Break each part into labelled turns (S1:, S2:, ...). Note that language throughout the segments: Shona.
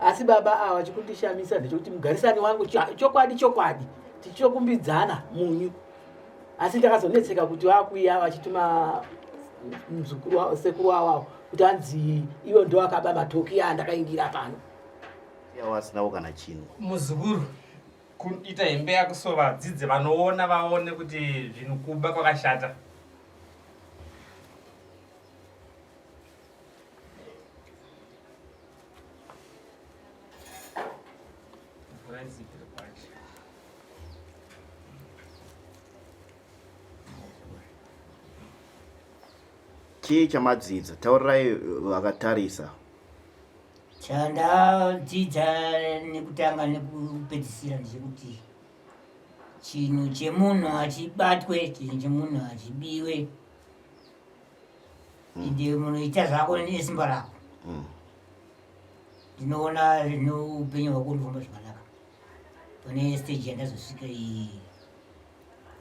S1: Asi baba awa chikundishamisa ndechekuti mugarisani wangu chokwadi tichokumbidzana munyu. Asi takazonetseka kuti wakuya vachituma sekuru wawo kuti anzi iwe ndo akaba matoki andakaingira pano.
S2: Wasinawo kana chino.
S3: Muzukuru kuita hembe yako so vadzidze vanoona vaone kuti zvinhu kuba kwakashata.
S2: Chii chamadzidza? Taurirai vakatarisa.
S4: Chandadzidza nekutanga nekupedzisira ndechekuti chinhu chemunhu hachibatwe, chinhu chemunhu hachibiwe. Ende munoita zvako nesimba rako. Ndinoona upenyu hwako unofamba zvakanaka. Pane stage yandazosvika iyi,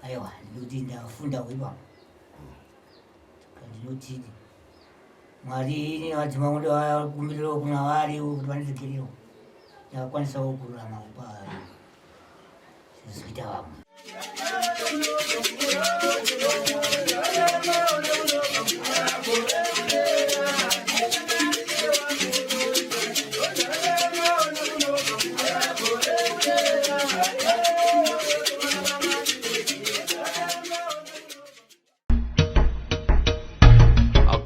S4: aiwa ndinoti ndafunda hwebamba. Ndinoti Mwari nevadzimai vedu vakumbirira kuna vari kuti vandiregerewo ndakakwanisawo kurarama upa sezvikuita vamwe.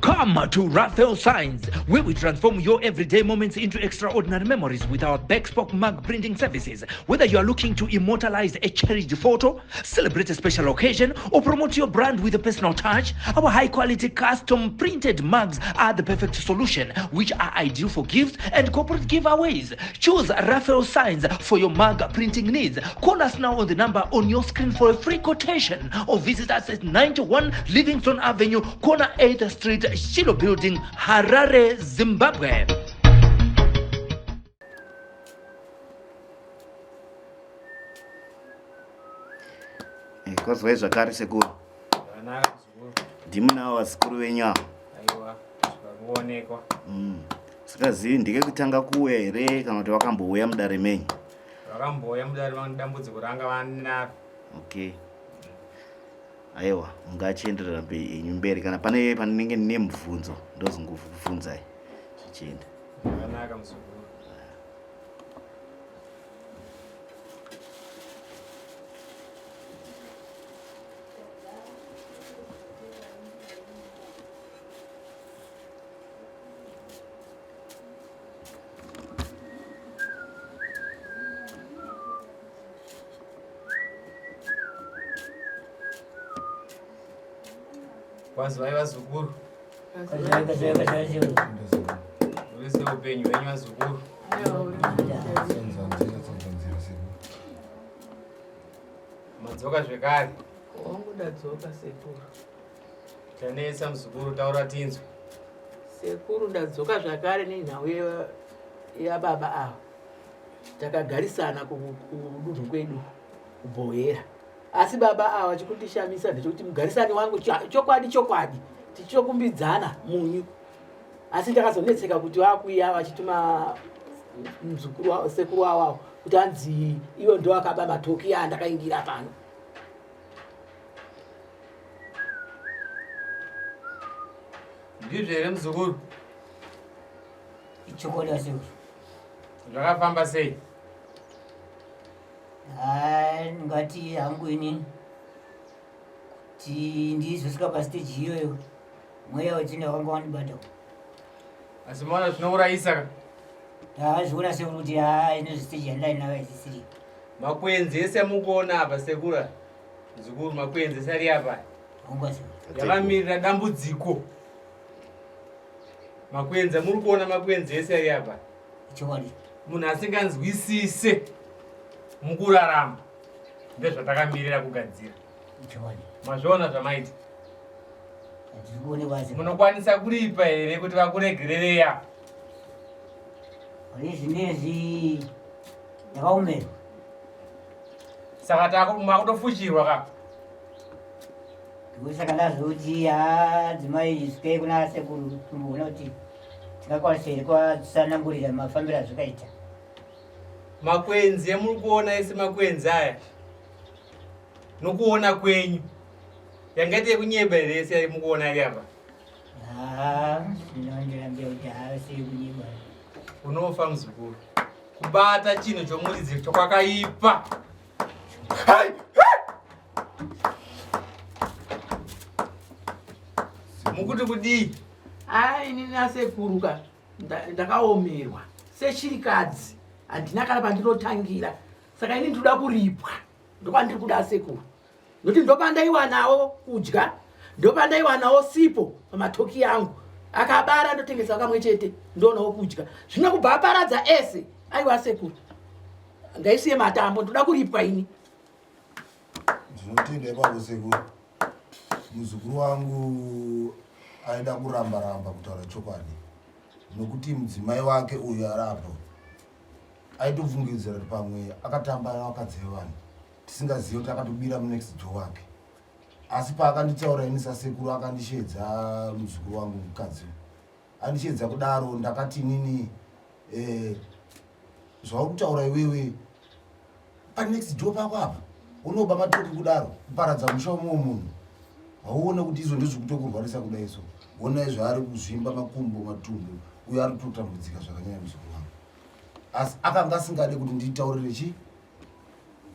S5: Come to Raphael Signs, where we transform your everyday moments into extraordinary memories with our bespoke mug printing services. Whether you are looking to immortalize a cherished photo, celebrate a special occasion, or promote your brand with a personal touch, our high-quality custom printed mugs are the perfect solution, which are ideal for gifts and corporate giveaways. Choose Raphael Signs for your mug printing needs. Call us now on the number on your screen for a free quotation, or visit us at 91 Livingston Avenue, corner 8th Street, Shilo Building, Harare, Zimbabwe.
S2: Kwazwai zvakare sekuru. Ndimunawo vasikuru venyu ava.
S3: Aiwa, zvakaonekwa.
S2: Sikazivi ndike kutanga kuuya here kana kuti wakambouya mudare menyu?
S3: Vakambouya mudare vangu dambudziko ranga vanaro.
S2: Okay. Aiwa, mungachienderera mberi kana pane panenge nine mubvunzo ndozongokubvunzai zvichienda.
S3: Zvakanaka muzukuru. Wazwai vazukuru. Urize upenyu wenyu vazukuru. Madzoka zvekare.
S1: Wangu ndadzoka sekuru.
S3: Chanesa muzukuru, taura tinzwe.
S1: Sekuru ndadzoka zvakare nenhau yababa ava. Takagarisana kudunhu kwedu kubhoyera. Asi baba awa chikundishamisa ndechekuti mugarisani wangu chokwadi tichokumbidzana munyu. Asi takazonetseka kuti wakuya vachituma sekuru wawo kuti anzi iwe ndo akaba matoki andakaingira pano.
S3: Ndizvo here muzukuru?
S4: Ichokwadi sekuru.
S3: Zvakafamba sei?
S4: Ngati hangu ini kuti ndizosvika pasiteji iyoyo mweya wetine wakanga wandibata.
S3: Asi maona zvinourayisa ka?
S4: Ndazviona sekuru kuti ine siteji yandainayo haisisiri.
S3: Makwenzi ese mukuona apa sekura. Muzukuru, makwenzi ese ari apa.
S4: Hongwa sekuru.
S3: Yakamirira dambudziko. Makwenzi, muri kuona makwenzi ese ari apa.
S4: Ichokwadi.
S3: Munhu asinganzwisise mukurarama ndezvatakamirira kugadzira.
S4: Ichokwadi.
S3: Mazviona zvamaita?
S4: Ndikuone basi.
S3: Munokwanisa kuripa here kuti vakuregerereya?
S4: Zvinezvi ndakaumera.
S3: Saka makutofushirwa ka?
S4: Ndosaka ndazoti dzimai svikai kuna sekuru kumboona kuti tingakwanisa here kuvatsanangurira mafambiro azvakaita.
S3: makwenzi emuri kuona ese makwenzi aya nokuona kwenyu yangaite yekunyeba here ese yamukuona ari apa
S4: Ndinondirambia kuti haasiri kunyeba.
S3: unofa muzukuru kubata chinhu chomuridzi chokwakaipa. mukuti kudii?
S1: Inini naSekuruka ndakaomerwa sechirikadzi, handina kana pandinotangira, saka ini ndoda kuripwa. Ndokwandiri kuda sekuru, noti ndopandaiwanawo kudya, ndopandaiwanawo sipo pamatoki yangu, akabara ndotengesa kamwe chete ndoonawo kudya. Zvino kubva aparadza ese, aiwa sekuru, ngaisiye matambo, ndoda kuripwa ini.
S6: Ndinotenda ipapo sekuru, muzukuru wangu aida kuramba kutaura chokwadi, nokuti mudzimai wake uyu arapo aitofungidzira kuti pamwe akatamba nevakadzi vevanhu tisingazivi kuti akatobira munext door wake. Asi paakanditaura ini sasekuru akandishedza muzukuru wangu mukadzi, andishedza kudaro ndakati inini zvauri kutaura iwewe panext door pako apa unoba matoki kudaro kuparadza musha umwe munhu. Hauone kuti izvo ndizvo kutokurwarisa kudai so. Ona zvaari kuzvimba makumbo matumbu, uye ari kutotambudzika zvakanyanya muzukuru wangu. Asi akanga asingade kuti nditaurire chi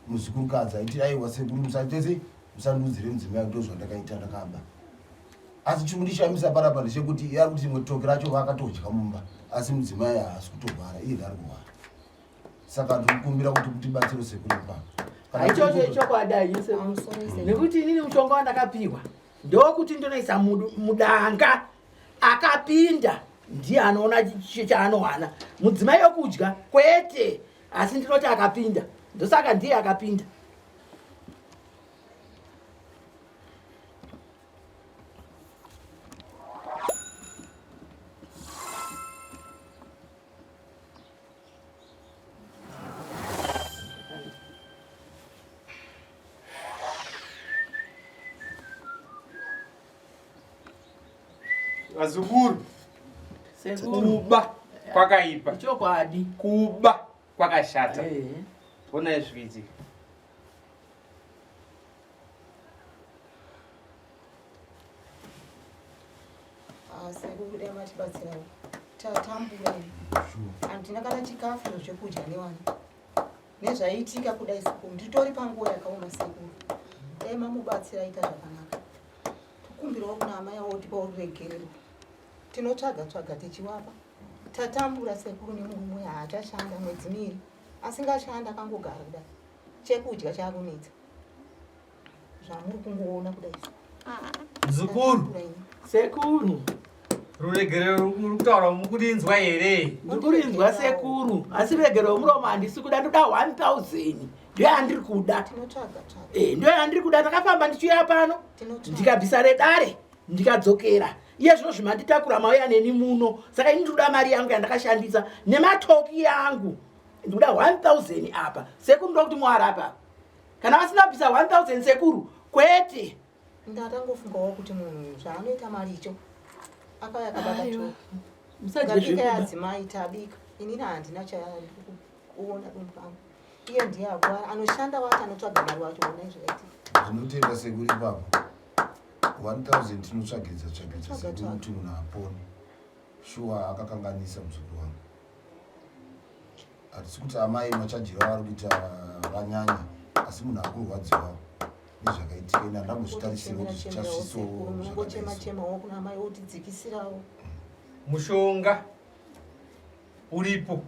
S6: muzukurukadzi aiti aiwa sekuru musatese musandudzire mudzimai ndo zvandakaita ndakaba. Asi chimundishamisa parapa ndechekuti yari kuti rimwe toki racho vakatodya mumba, asi mudzimai haasi kutorwara, iye ari kurwara. Saka ndikukumbira kuti kutibatsire sekuru ipapo.
S1: Aichocho ichokwadi sekuru, nekuti inini mushonga wandakapiwa ndokuti ndonoisa mudanga, akapinda ndiye anoona chaanowana. Mudzimai yokudya kwete, asi ndinoti akapinda, ndosaka ndiye akapinda.
S3: Vazukuru, kuba kwakaipa,
S1: Chokwadi
S3: kuba kwakashata. Ona zviti
S7: sekuru kuda matibatsira tatambura handina kana chikafu zvekudya nevana nezvaiitika kudai sekuru nditori panguva yakaoma sekuru dai mamubatsira ita zvakanaka. Tokumbirawo kuna amai awo kuti pauregerero tinotsvaga tichiwapa. Tatambura sekuru nemurume haachashanda mwedzi miri, asingashanda akangogara kudai, chekudya chakunetsa zvamuri kungoona kudai.
S3: muzukuru,
S1: sekuru,
S3: ruregerero ruri kutaura mukurinzwa here?
S1: ndikurinzwa sekuru, asi ruregerero muromo handisi kuda, ndoda 1000 ndiyo yandiri kuda. Ndiyo yandiri kuda. Ndakafamba ndichiuya pano ndikabvisa redare ndikadzokera, iye zvino zvimanditakura mauya neni muno, saka ini ndoda mari yangu yandakashandisa nematoki yangu. Ndikuda 1000 apa sekuru, ndoda kuti mwari apa kana vasina kubvisa 1000 sekuru kwete.
S7: Ndatangofungawo kuti munhu zvaanoita mari icho akauya akabata to
S1: Musajezve
S7: adzimai tabika, inini handina chakuona dunhu pangu. Iye ndiye akwara anoshanda wacho, anotsvaga mari wacho. Ona izvaitika.
S6: Ndinotenda sekuru ipapo 1000 tinotsvagidza sekuru kuti munhu apone. Shuwa akakanganisa muzukuru wangu. Hatisi kuti amai machajira vari kuita vanyanya, asi munhu akurwadziwa nezvakaitika. Ina ndambozvitarisira kuti chichasviso
S7: unongochema-chemawo kuna amai otidzikisirawo.
S3: Mushonga uripo,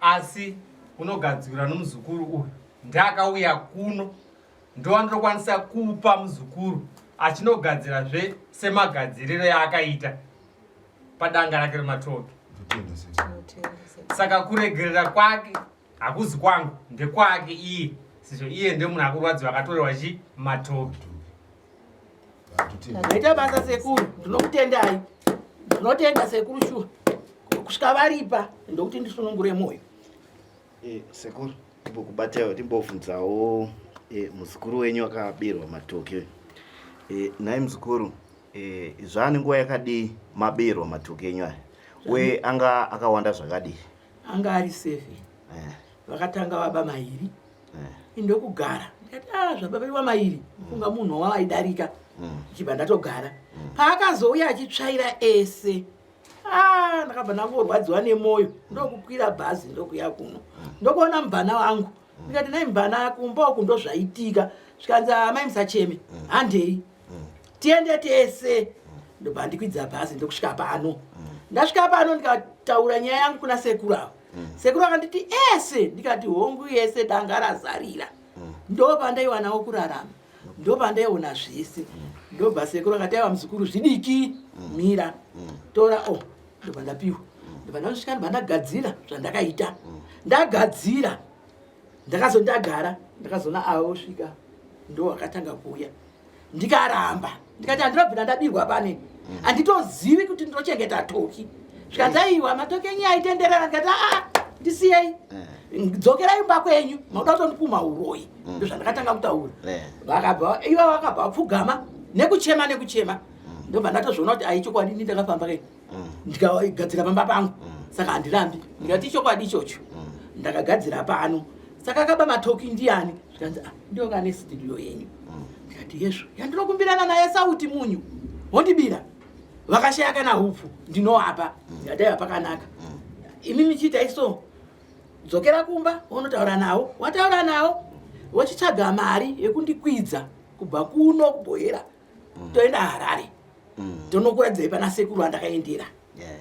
S3: asi unogadzirwa nomuzukuru uyu. Ndakauya kuno ndowandinokwanisa kupa muzukuru achinogadzirazve semagadziriro yaakaita padanga rake rematoki.
S6: ndotenda sekuru.
S3: Saka kuregerera kwake hakuzi kwangu, ndekwake iye. Sezvo iye ndemunhu akurwadziwa akatorerwa chi matoki.
S1: Ndaita basa sekuru, ndinokutendai. Ndinotenda sekuru shuwa kusvika varipa, ndokuti ndisunungure moyo.
S2: Sekuru, timbokubatewo timbobvunzawo muzukuru wenyu akabirwa matoki. Nai muzukuru, zvane nguva yakadii mabirwa matoki enyu aya? Uye anga akawanda zvakadii?
S1: Anga ari 7. vakatanga vaba mairi indokugara ndikati zvababa mairi kunga munhu wavaidarika chibva ndatogara paakazouya achitsvaira ese ndakabva ndangorwadziwa nemwoyo ndokukwira bhazi ndokuya kuno ndokuona mubhana wangu ndikati nai mubhana kumba uku ndozvaitika zvikanzi amai musacheme handei tiende tese ndobva ndikwidza bhazi ndokusvika pano ndasvika pano ndikataura nyaya yangu kuna sekuru avo sekuru akanditi ese ndikati hongu yese danga razarira ndopandaiwanawo kurarama ndopandaiona zvese ndobva sekuru akati aiwa muzukuru zvidiki mira tora ndobva ndapiwa ndobva ndasvika ndobva ndagadzira zvandakaita ndagadzira ndakazondagara ndakazoona avo svika ndo akatanga kuuya ndikaramba ndikati handinobvira ndabirwa pane handitozivi kuti ndinochengeta toki zvikanzaiwa matoki enyu aitenderera ndikati ndisiyei dzokerai imba kwenyu mauda kutondipuma uroyi ndo zvandakatanga kutaura iva vakabva vapfugama nekuchema ndobva ndatozviona kuti aichokwadi ndindakafamba kai ndikagadzira pamba pangu saka handirambi ndikati ichokwadi ichocho ndakagadzira pano saka akaba matoki ndiani zvikanzi ndiyo kane studio yenyu ndikati yezvo yandinokumbirana naye sauti munyu wondibira vakashaya kana hupfu ndinovapa ndikataiva pakanaka imi michiita iso dzokera kumba unotaura nawo wataura nawo wochitsvaga mari yekundikwidza kubva kuno kubhoyera toenda Harare tonokuradzai pana sekuru andakaendera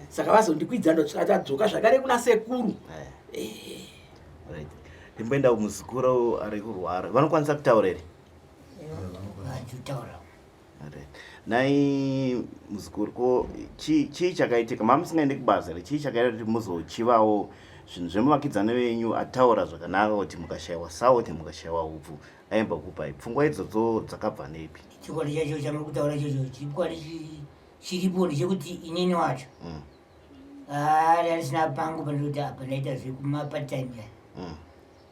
S1: saka vazondikwidza ndotadzoka zvakare kuna sekuru
S2: ndimboenda kumuzukuru ari kurwara vanokwanisa kutaura here nai muzukuru ko chii chakaitika mamusingaendi kubasa here chii chakaita kuti muzochivawo zvinhu zvemuvakidzana venyu ataura zvakanaka kuti mukashayiwa sauti mukashayiwa upfu aimba kupai pfungwa idzodzo dzakabva nepi
S4: chikwadi chacho chamuri kutaura chocho chikwadi chiripo ndechekuti inini wacho andisina pangu pandoti apa ndaita zvekumapatime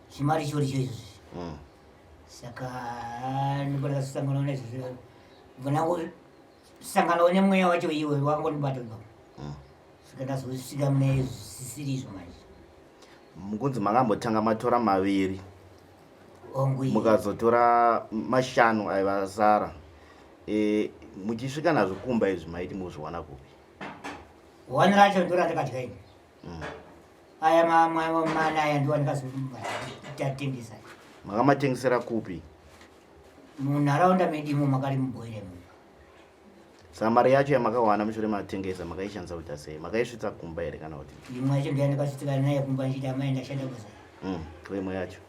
S4: chimari chori choizvozvi saka ndikona kusanganawo nezvozvo vanangosanganawo nemweya wacho iwe wakangondibata saka ndazosvika mune zvisiri izvo manje
S2: mukunzi makambotanga matora maviri mukazotora mashanu aivasara muchisvika nazvo kumba izvi maiti muzviwana kupi
S4: wani racho ndo randakadyaini aya mana aya ndo andikazotatengesa
S2: makamatengesera kupi
S4: munharaunda medimo makari mubhoire mu
S2: saka mari yacho yamakawana mushure matengesa makaishandisa kuita sei makaisvitsa kumba here kana kuti
S4: imwe yacho ndiyandakasvitikana naye kumba nchiti amai ndashanda kusa
S2: imwe yacho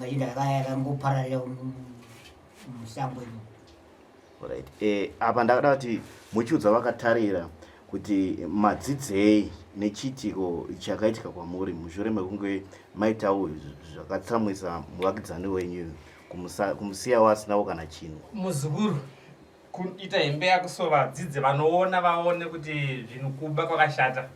S4: imwe yakangopararira musango imo
S2: right apa ndakada kuti muchiudza vakatarira kuti madzidzei nechiitiko chakaitika kwamuri mushure mekunge maitawo zvakatsamwisa muvakidzani wenyu kumusiya wasinawo kana chinhu
S3: muzukuru kuita hembe yako so vadzidzi vanoona vaone kuti zvinhu kuba kwakashata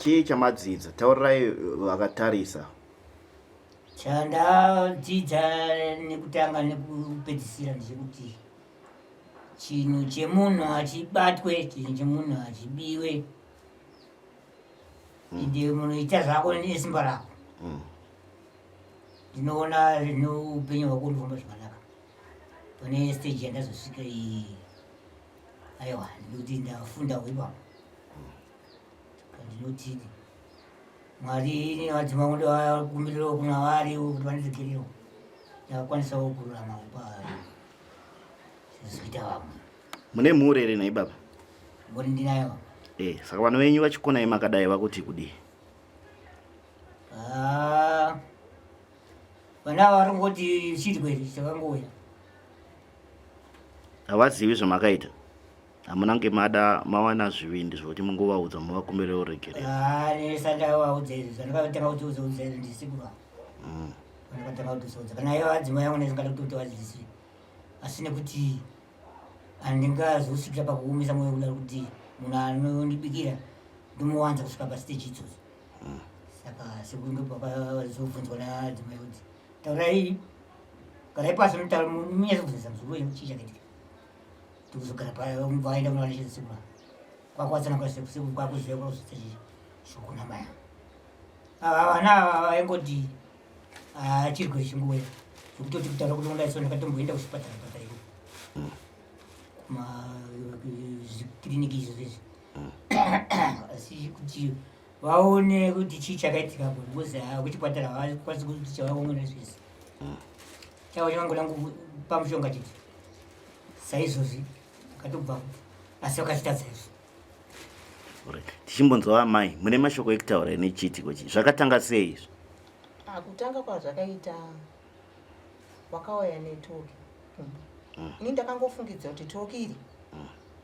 S2: chii chamadzidza taurirai vakatarisa
S4: chandadzidza nekutanga nekupedzisira ndechekuti chinhu chemunhu hachibatwe chinhu chemunhu hachibiwe ende munhu ita zvako nesimba rako ndinoona zvino upenyu hwako ndifamba zvakanaka pane stage yandazosvika iyi aiwa ndikuti ndafunda hwepamo ndinotini mwari nevadzima kuti vakumbiriro kuna vari kuti vandidzikirewo ndakakwanisawo kururama upaari zvizoita vamwe
S2: mune mhuri here nai baba
S4: mbori ndinayo
S2: saka vanhu venyu vachikonai makadai vakuti kudii
S4: vana varingoti chirwere chakangouya
S2: havazivi zvamakaita hamuna nge mawana zvivindi zvokuti mungovaudza muvakumbiriro regerera
S4: nesandavaudza izvi zvandakatanga kuti uzoudza izvi ndisikuru avo vandakatanga kuti uzoudza kana ivo vadzima yangu nezingada kuti vadzidzisire asi nekuti handingazosvikira pakuumisa mwoyo kudaro kuti munhu anondibikira ndomuwanza kusvika pasiteji idzodzo saka sekunge pakazobvunzwa nadzimai kuti taurai garai pasi notaura munyatsobvunzisa muzukuru wenyu chii chakaitika tikuzogara vaenda kunowana chesekuru kwakwatsana sekuru kwakuziva kwazvita shoko namaya vana ava vaingoti chirwe chinguya zvekutoti kutaura kuti ondaiso ndakatomboenda kuchipatara pataipo kumazvikiriniki izvo zvezvi asi kuti vaone kuti chii chakaitika kuzi kuchipatara havakwanisi kuti chavaongona zvese chavo chavangodangu pamushonga chete saizvozvi akatobva asi vakachitadza izvo.
S2: Tichimbonzwa amai mune mashoko ekutaura nechiitiko chi zvakatanga sei izvo?
S7: Kutanga kwazvakaita wakauya netoki ini ndakangofungidza kuti toki iri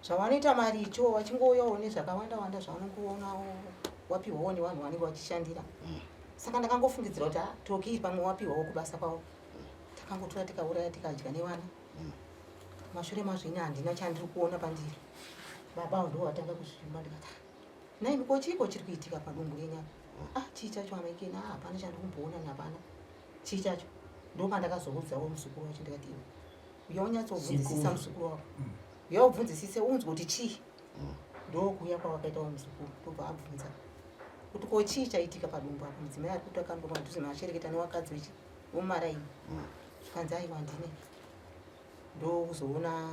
S7: zvavanoita maricho vachingouyawo nezvakawanda wanda zvavanongoona wapiwawo nevanhu vanenge vachishandira saka ndakangofungidzira kuti toki iri pamwe wapiwawo kubasa kwavo takangotora tikauraya tikadya nevana mashure mazvino handina chandiri kuona pandiri baba ndo watanga kuzvimba ndikati nai miko chiko chiri kuitika padumbu renyama chii chacho amaikena hapana chandikumboona napana chii chacho ndo pandakazoudzawo muzukuru wacho ndikati uya unyatsobvunzisisa muzukuru wako uya ubvunzisise unzwe kuti chii ndokuuya kwawakaitawo muzukuru tobva abvunza kuti ko chii chaitika padumbu apo mudzimai ari kuti akandoma padhuze maashereketa newakadzi womumaraini zvikanzi aiwa ndine ndokuzoona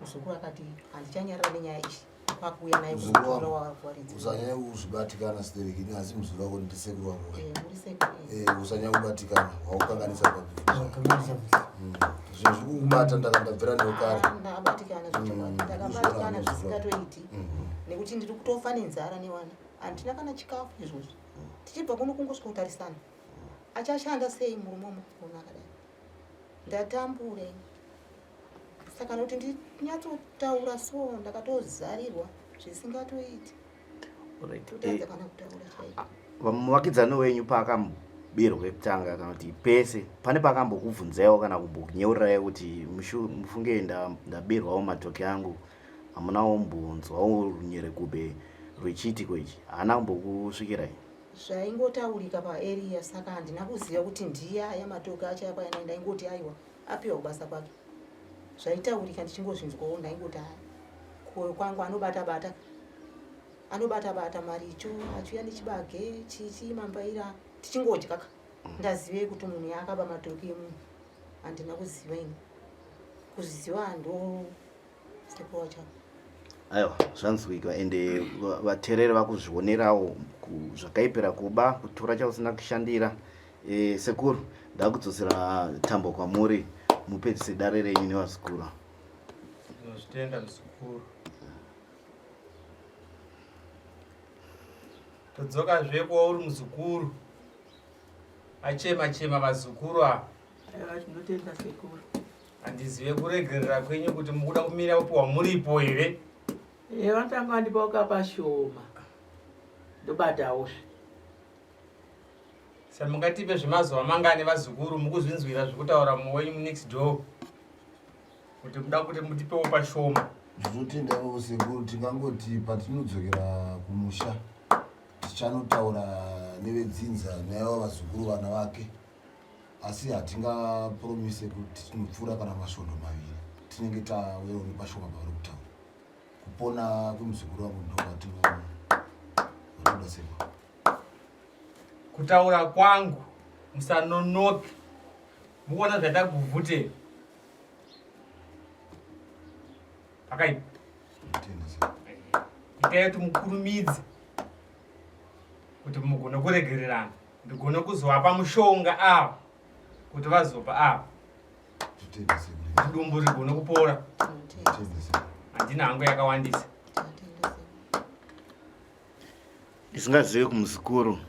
S7: muzukuru akati handichanyarara nenyaya ishi kwakuuya naye
S6: usanyanya kuzvibatikana siderekini asi muzukuru wako ndisekuru wako usanyanya kubatikana waukanganisa zvinhu zvikukubata ndakandabvira neukara
S7: ndabatikana ndakabatikana zvisingatoiti nekuti ndiri kutofa nenzara newana handina kana chikafu izvozvo tichibva kuno kungosvika kutarisana achashanda sei murumomo kuona akadai ndatambure saka nokuti ndinyatsotaura so ndakatozarirwa zvisingatoiti totadza kana kutaura chaiko.
S2: Muvakidzani wenyu paakambirwa ekutanga kana kuti pese pane pakambokubvunzaiwo kana kumbokunyeuraiwo kuti mufunge ndabirwawo matoki angu hamunawo mbunzwawo runyerekube rwechiitiko ichi haana kumbokusvikirai?
S7: Zvaingotaurika paarea saka handina kuziva kuti ndiyaya matoki acho apaina ndaingoti aiwa apiwa kubasa kwake zvaitaurika ndichingozvinzwawo ndaingoti koyo kwangu anobata maricho achiuya nechibage chichi mambaira tichingodya ka ndazivei kuti munhu yaakaba matoki emunhu handina kuziva ini kuziva ndo sepowa chako.
S2: Aiwa zvanzwika ende vateereri vakuzvionerawo zvakaipira kuba kutora chausina kushandira. Sekuru ndakudzosera tambo kwamuri mupedzise dare renyu nevazukuru.
S3: Tinozvitenda muzukuru. Todzoka zvekuwa uri muzukuru achema vazukuru ava.
S1: Tinotenda sekuru.
S3: Handizive kuregerera kwenyu kuti mukuda kumira upiwa muripo here?
S1: Vatanga vandipa pashoma ndobatawozve.
S3: Samungatipe zvemazuva mangani vazukuru mukuzvinzwira zvekutaura muwenyu next door kuti muda kuti mutipewo pashoma.
S6: Ndinotendawo sekuru tingangoti patinodzokera kumusha tichanotaura nevedzinza naivo vazukuru vana vake asi hatingapromise kuti tinopfuura kana masvondo maviri tinenge tawewo nepashoma pavari kutaura kupona kwemuzukuru wangu ndokwatinoda sekuru.
S3: Kutaura kwangu musanonoke muona zvatakuvhute akaipa itai kuti mukurumidze kuti mugone kuregererana ndigone kuzovapa mushonga ava kuti vazopa ava kuti dumbu rigone kupora. Handina hangu yakawandisa.
S2: Ndisingazivi kumuzukuru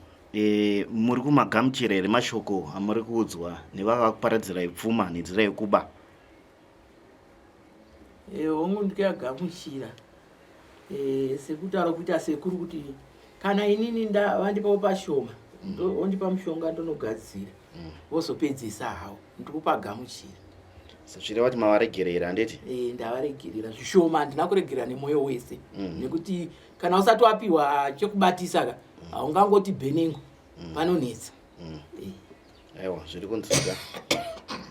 S2: muri kumagamuchira here mashoko amuri kuudzwa nevakakuparadzira ipfuma nenzira yekuba?
S1: Hongu ndikagamuchira sekutaura kuita sekuru kuti kana inini vandipawo pashoma ondipa mushonga ndonogadzira vozopedzisa hawo ndikupagamuchira.
S2: Zvireva kuti mavaregerera handiti?
S1: Ndavaregerera zvishoma handina kuregerera nemwoyo wese nekuti kana usati wapiwa chekubatisa haungangoti bhenengo panonetsa.
S2: Aiwa, zviri kunzwika.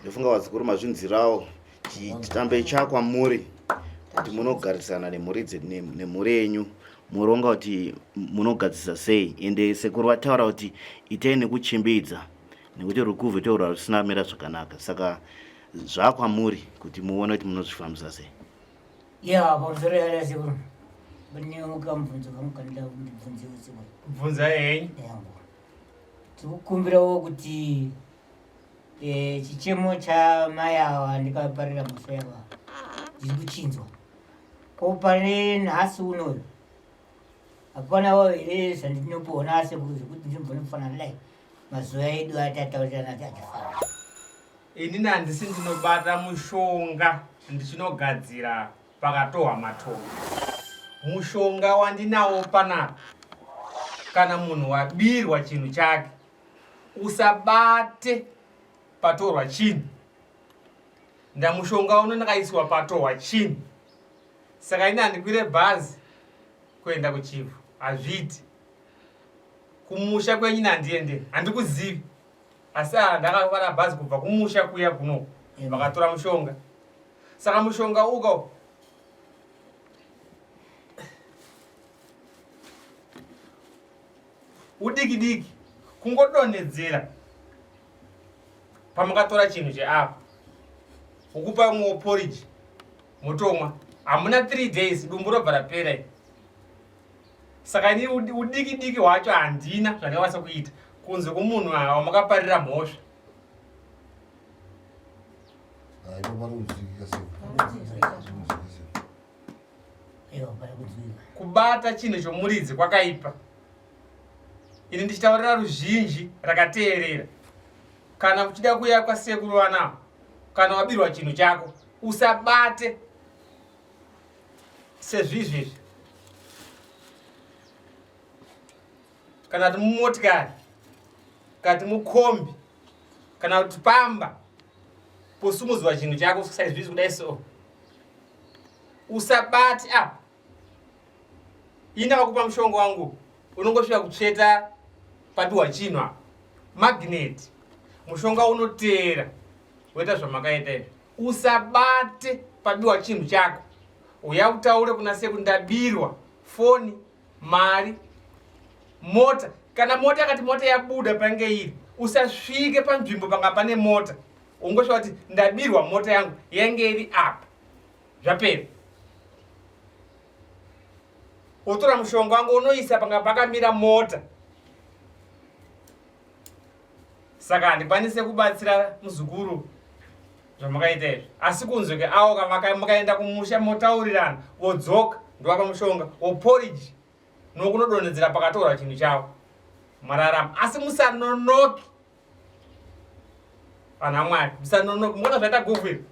S2: Ndofunga wadzikuru mazvinzirawo chitambe chakwamuri kuti munogarisana nemhuri yenyu, muronga kuti munogadzisa sei, ende sekuru vataura kuti itai nekuchimbidza nekuti rukuvhu taura rusina mira zvakanaka, saka zvakwamuri kuti muone kuti munozvifambisa sei.
S4: pauzorera sekuru mukamubvunza kamukanida kundibvunzewo sekuru.
S3: Bvunza henyu.
S4: Tikukumbirawo kuti chichemo chamai ava ndikaparira musoro yava ndiri kuchinzwa ko pane nhasi unoyo hapanawo here zvandinopoona sekuru zvekuti ndinofanana dai mazuva edu atataurira ati achifara.
S3: Inini handisi ndinobata mushonga ndichinogadzira pakatohwa matombo. Mushonga wandinawo panapa, kana munhu wabirwa chinhu chake usabate patorwa chinhu. Ndamushonga uno ndakaiswa patorwa chinhu, saka ini handikwire bhazi kuenda kuchifu, hazviti. Kumusha kwenyu handiende, handikuzivi, asi ndakavara bhazi kubva kumusha kuya kuno vakatora mushonga. Saka mushonga uko udiki diki, kungodonhedzera pamakatora chinhu cheapa, ukupa umwe porridge mutomwa, hamuna 3 days dumbu robva rapera. Saka ini udiki diki hwacho handina zvandakwanisa kuita kunze kwomunhu wamakaparira mhosva. Kubata chinhu chomuridzi kwakaipa. Ini ndichitaurira ruzhinji rakateerera. Kana uchida kuya kwasekuru vanavo, kana wabirwa chinhu chako, usabate sezvizvezvi. Kana kuti mumotikari, kana kuti mukombi, kana kuti pamba, posumudzwa chinhu chako saizvizvi kudai so, usabate apa. Ini ndakakupa mushonga wangu, unongosvika kutsveta padiwa chinhu apa, magneti. Mushonga unoteera woita zvamakaita izvi. Usabate padiwa chinhu chako. Uya utaure kuna sekuru ndabirwa foni, mari, mota. Kana mota yakati mota yabuda pange iri, usasvike panzvimbo panga pane mota. Ungosvika kuti ndabirwa mota yangu yange iri apa. Zvapera. Wotora mushonga wangu unoisa panga pakamira mota. Saka handikwanise kubatsira muzukuru zvamakaita izvi. Asi kunzwe awo makaenda kumusha motaurirana, wodzoka ndowapa mushonga woporridge nokunodonhedzera pakatorwa chinhu chavo. Mararama. Asi musanonoki. Ana Mwari, musanonoki. Muona zvaita goveri.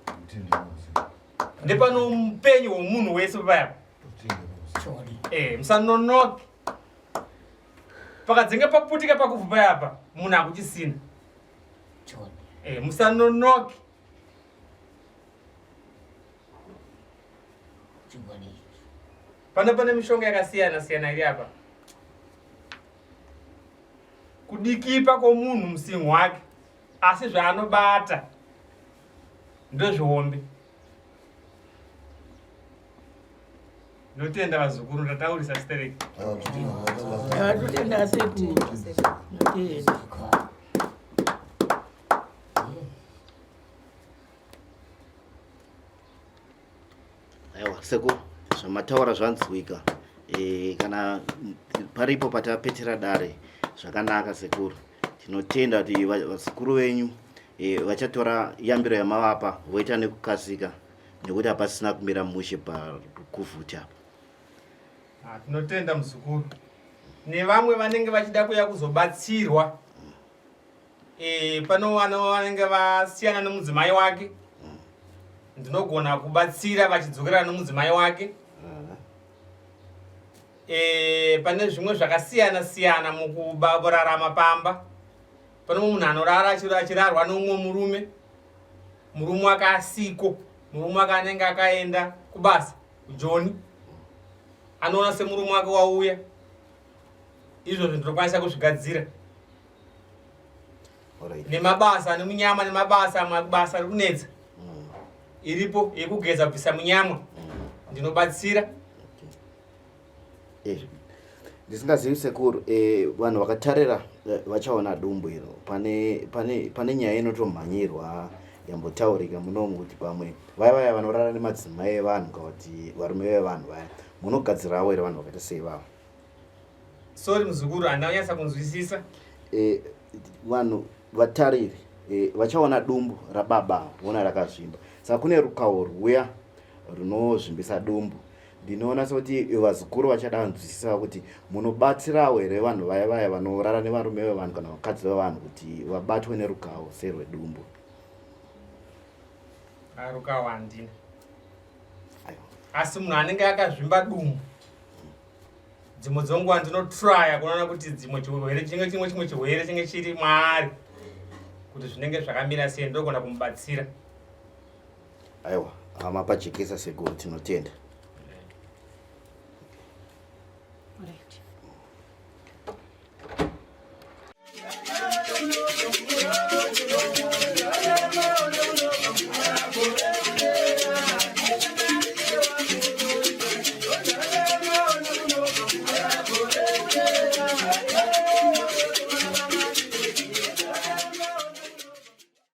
S3: Ndepano mupenyu womunhu wese paya. Musanonoki. Pakadzinge paputika pakuvhu payapa, munhu hakuchisina. Musanonoki. Pane mishonga yakasiyana siyana iri apa. Kudikipa kwomunhu musinhu wake, asi zvaanobata ndozvombe. Ndotenda vazukuru, ndataurisa stereki.
S1: Totenda sekuru. Totenda.
S2: Aiwa, sekuru, zvamataura zvanzwika. Kana paripo patapetera dare, zvakanaka sekuru. Tinotenda kuti vazukuru venyu vachatora yambiro yamavapa voita nekukasika, nekuti hapasina kumira mushe parukuvhuta.
S3: Tinotenda muzukuru. Nevamwe vanenge vachida kuya kuzobatsirwa, pano vanenge vasiyana nomudzimai wake, ndinogona kubatsira vachidzokera nomudzimai wake. Pane zvimwe zvakasiyana siyana mukurarama pamba. Pano munhu anorara achirarwa nomumwe murume wake asiko, murume wake anenge akaenda kubasa kuJoni, anoona semurume wake wauya. Izvozvo ndinokwanisa kuzvigadzira.
S2: Alright.
S3: nemabasa nemunyama nemabasa mabasa rikunetsa iripo yekugeza bvisa munyama ndinobatsira.
S2: Ndisingazivi sekuru vanhu vakatarira vachaona dumbu iro pane nyaya inotomhanyirwa yambotaurika munomu kuti pamwe vaya vanorara nemadzimai evanhu kana kuti varume vevanhu vaya munogadzirawo here vanhu vakaita sei vavo?
S3: Sorry muzukuru handanyatsa kunzwisisa.
S2: Vanhu vatariri vachaona dumbu rababa vona rakazvimba, saka kune rukawo rwuya runozvimbisa dumbu. Ndinoona sekuti vazukuru vachada kunzwisisa kuti munobatsirawo here vanhu vaya vanorara nevarume vevanhu kana vakadzi vevanhu kuti vabatwe nerukawo serwedumbu?
S3: Rukawo handina, asi munhu anenge akazvimba dumbu dzimwe dzenguva ndinotraya kunoona kuti dzimwe chirwere chimwe chirwere chinge chiri maari kuti zvinenge zvakamira sei, ndogona kumubatsira.
S2: Aiwa, hama pajekesa sekuru, tinotenda.
S7: Alright.